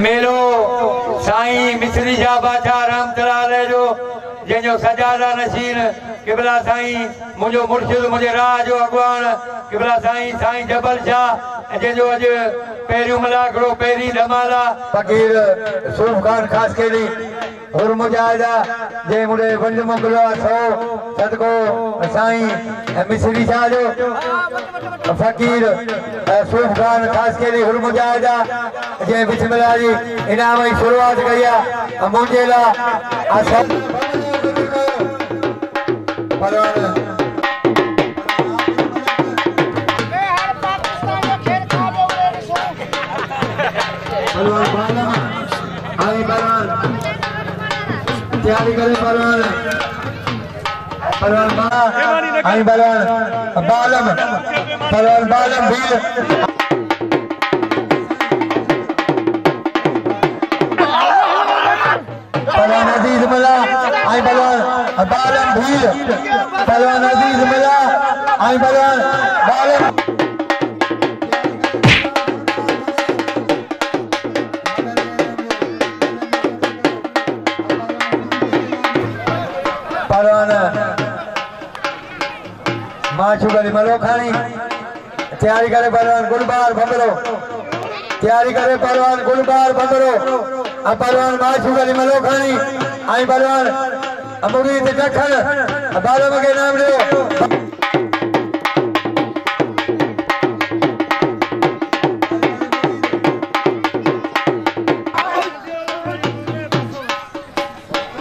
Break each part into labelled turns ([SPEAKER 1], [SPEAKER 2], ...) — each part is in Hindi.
[SPEAKER 1] मेलो साईं मिस्री जा बादशाह रहमतुल्लाह जो जंहिंजो सजादा नशीन किबला साईं मुंहिंजो मुर्शिद मुंहिंजे राह जो अॻवान किबला साईं साईं जबल शाह जंहिंजो अॼु पहिरियों मलाखड़ो पहिरीं धमाला फ़कीर सूफ़ ख़ान ख़ासि केली हुर मुजाहिदा जे मुंडे वंड मोकिलियो सो सदको साईं मिस्री शाह जो फ़कीर सूफ़ ख़ान ख़ासि केली हुर मुजाहिदा जे बिस्मिल्लाह जी इनाम जी शुरूआत कई आहे मुंहिंजे लाइ तैयारी करे परवान आई बलवान बालम परवान बालम भील परवान अजीज मला आई बलवान बालम भील परवान अजीज मला आई बलवान बालम माचू गली मलोखानी तैयारी करे पहलवान गुलबार भंबरो तैयारी करे पहलवान गुलबार भंबरो अब पहलवान माचू गली मलोखानी आई पहलवान मुरीद दखन बालम के नाम लियो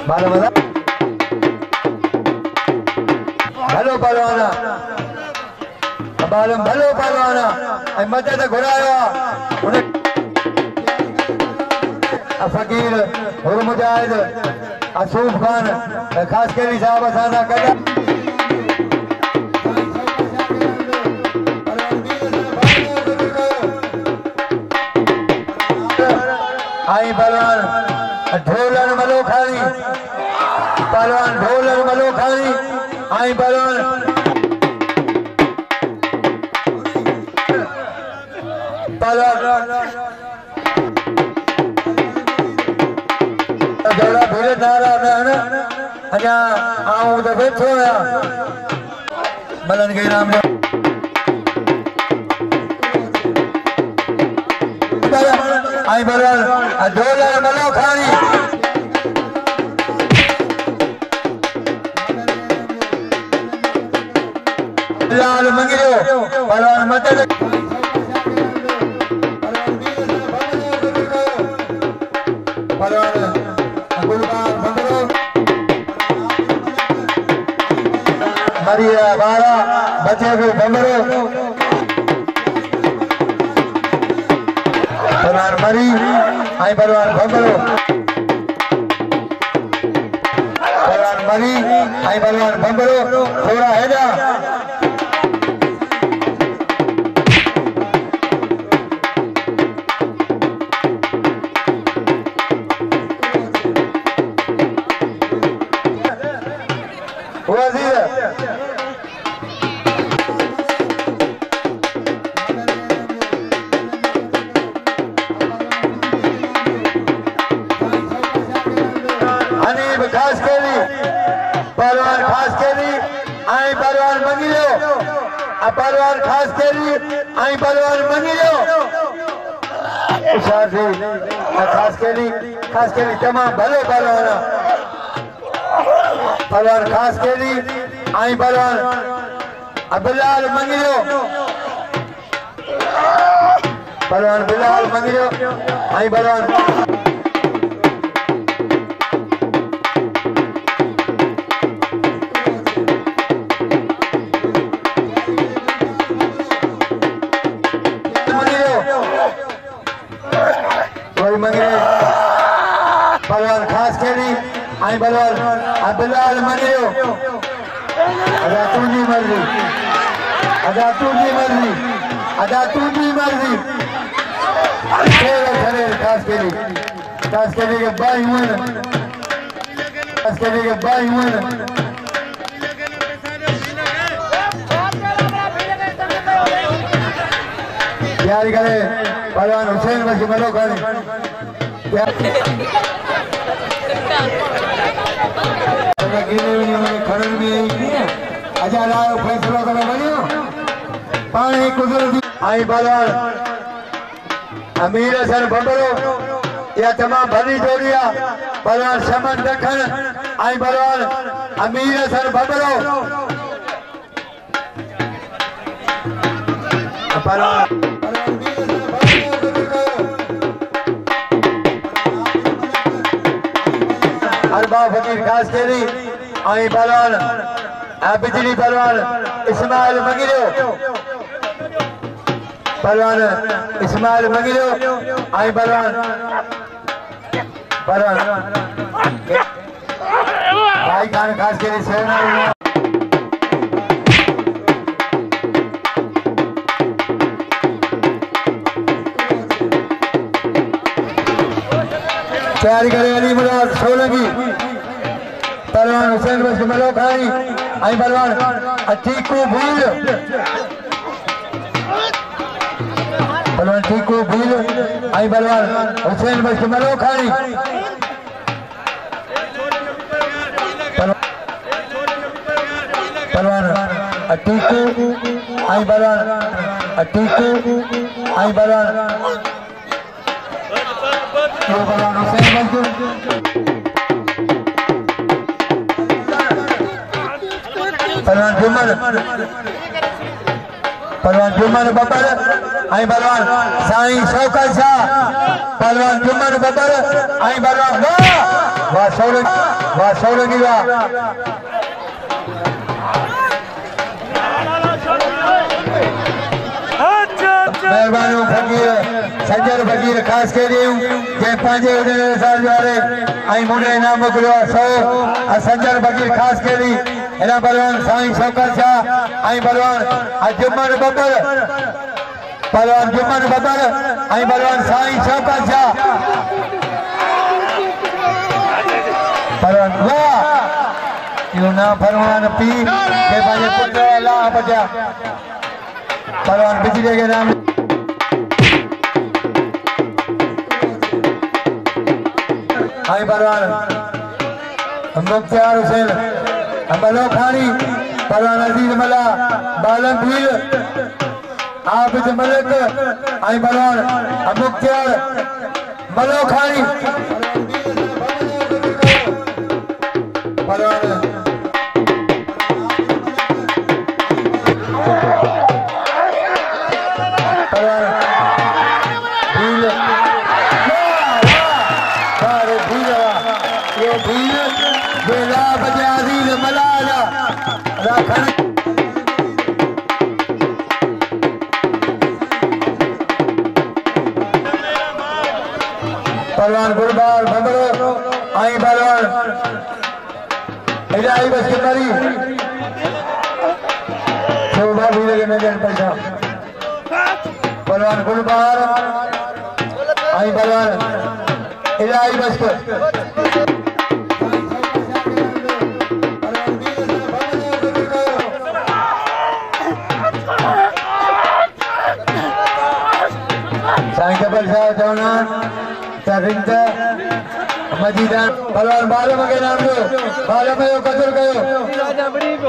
[SPEAKER 1] बालम भलो पहलवाना बालम भलो पहलवाना मदद घुरायो फ़कीर हुर मुजाहिद सूफ़ ख़ान ख़ासि केली साहब असां कदा आई पहलवान ढोलन मलोखानी पहलवान ढोलन मलोखानी आई पहलवान जड़ा भीड़ नारा न अञा आऊं तो बैठो आहियां मलन के नाम आई बलवान ढोलर मलोखानी लाल मंगियो पहलवान मदद मरिया बारा बचे को बमरो पहलवान मरी आई पहलवान बमरो पहलवान मरी आई पहलवान बमरो थोड़ा है ना पहलवान खास केली आई पहलवान मंगियो पहलवान खास केली आई पहलवान मंगियो इशार से खास केली तमाम भलो पहलवान पहलवान खास केली आई पहलवान बिलाल मंगियो पहलवान बिलाल मंगियो आई पहलवान पहलवान खास केली आई पहलवान बिलाल मंगियो अदा तुझी मर्जी अदा तुझी मर्जी अदा तुझी मर्जी खास केली के भाई हुए खास केली के भाई हुए तैयारी करे पहलवान हुसैन बसी मलोखानी अमीर सर बबरो या तमाम भली जोड़ी बलवान शमन दखन आई बलवान अमीर सर बबरो अरबा फकीर खास केरी आई बलवान बिजली बलवान इस्माइल मगिरो बलवान इस्माइल मगिरो आई बलवान भाई खान खास के लिए सेना तैयारी करे अली मुराद सोलंगी बलवान हुसैन बस मलो खानी आई बलवान अटीकू भूल बलवान ठीकू भूल आई बलवान हुसैन बस मलो खानी बलवान अटीकू आई बलवान अटीकू आई बलवान हुसैन बस बलवान जुम्मन बबर आई बलवान साईं शौकत शाह बलवान जुम्मन बबर आई बलवान वाह सोलंगी वाह मेहरबानी फकीर सज्जर फकीर खास के लिए जे पांचे साल वाले आई मुंडे इनाम मोकिलियो 100 सज्जर फकीर खास के लिए इना बलवान साईं शौकत शाह आई बलवान जुम्मन बबर बलवान जुम्मन बबर आई बलवान साईं शौकत शाह बलवान वाह यो ना फरमान पी के भाई पुत्र अल्लाह बचा बलवान बिजली के नाम आई बलवान मुख्तार हुसैन मलो खानी बलवान अजीज मला बालम भील आबिद मलिक आई बलवान मुख्तार मलो खानी बलवान बलवान गुरबार बबरो आई बलवान इलाही बस के मरी शोभा भी लगे नजर पैसा बलवान गुरबार आई बलवान इलाही बस के साईं जबल शाह चौना रिंदा मजीदान बलवान बालम के नाम दो बालम में कदर कयो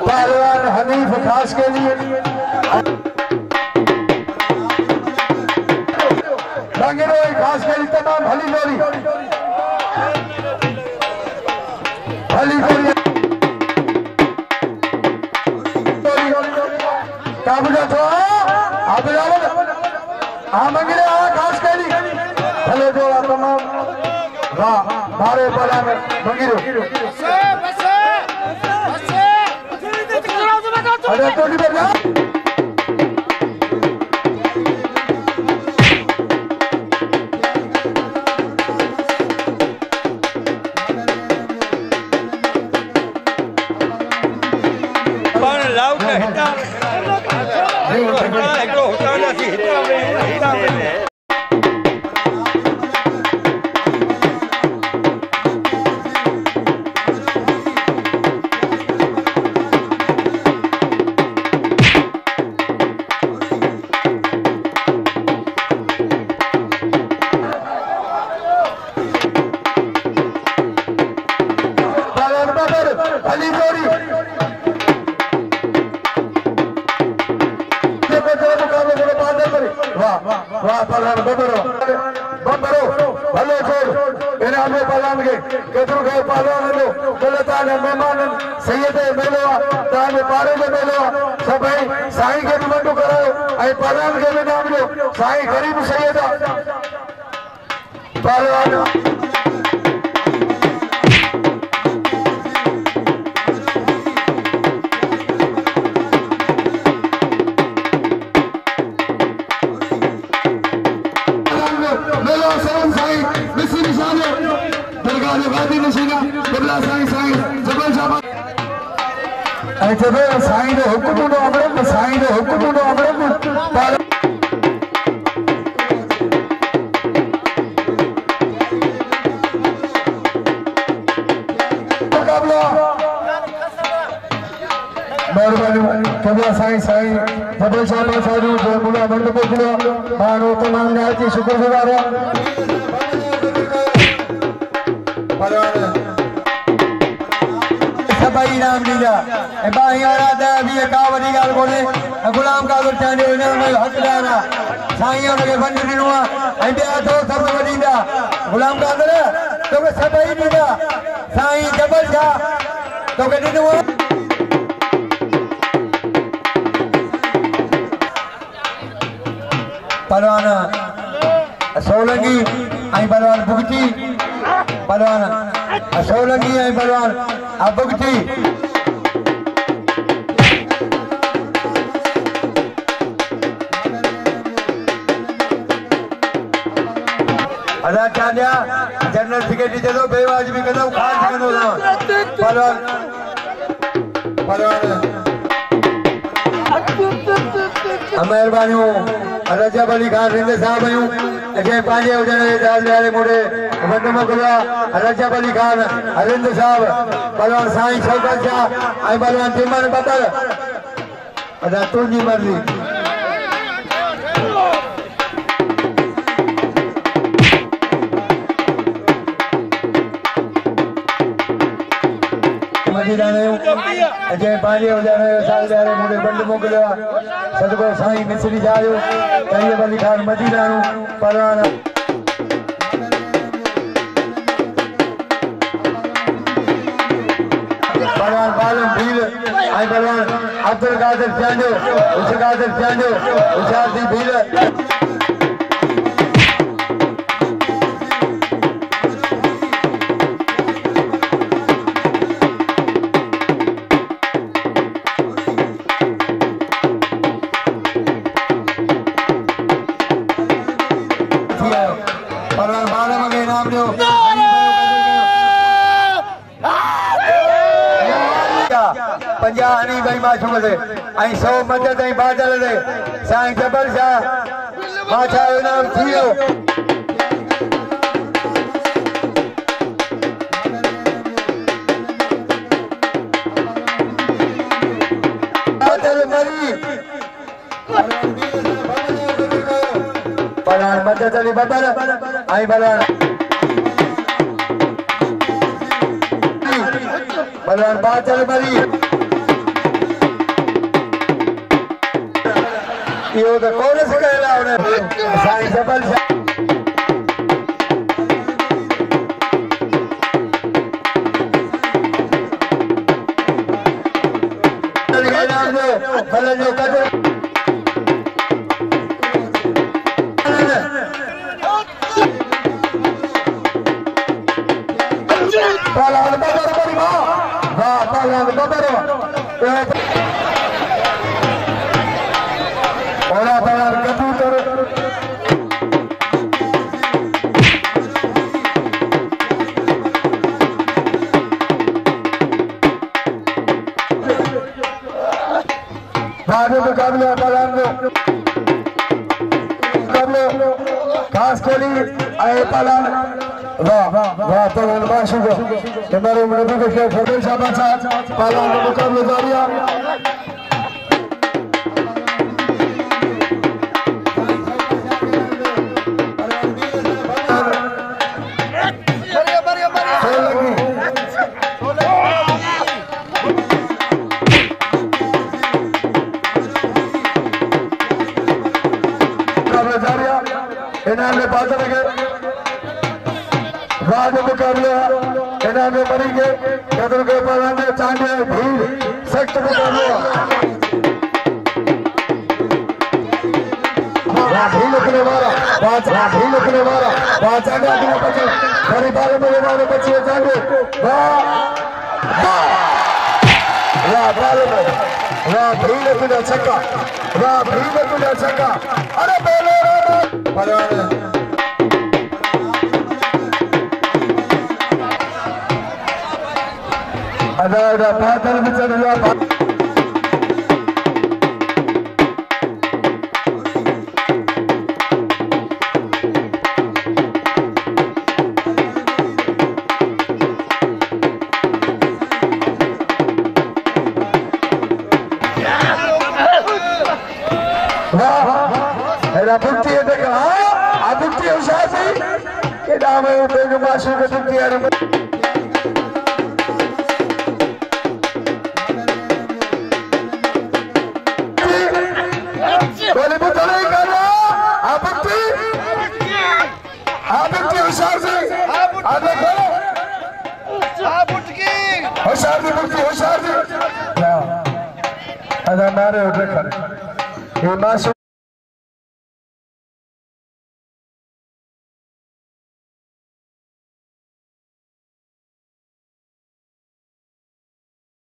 [SPEAKER 1] पहलवान हनीफ खास के लिए खास के लिए तमाम भली जोड़ी भली जोड़ी मंगले खास के लिए भले जोड़ा तमाम वाह भारे बोला में मंगिरो अरे तो नहीं बजा
[SPEAKER 2] बाद मुकाबले पलान मुकाबले खास कोली आए पलान वाह वाह पलान माशुको हमारे नबी के फरमान शाबाश पलान मुकाबले जारिया इनाम बात लगे बाद मुकाबले इनाम मरी के कदर के पालाने चांदे भीड़ सख्त मुकाबले भीड़ अपने वाला पांच भीड़ अपने वाला पांच चांदे अपने बच्चे बड़ी बाल में वाले बच्चे चांदे वाह वाह बाल में वाह भीड़ अपने छक्का वाह भीड़ अपने छक्का अरे बोलो पलाने ada batal bicara apa ada bukti ada kan bukti usaha sih kita mau pengen masuk ke bukti ada बोले वो चले करो आप बच्चे होशियार से आप देखो होशियार से होशियार से ना अदा मारे उठे कर ये मासूम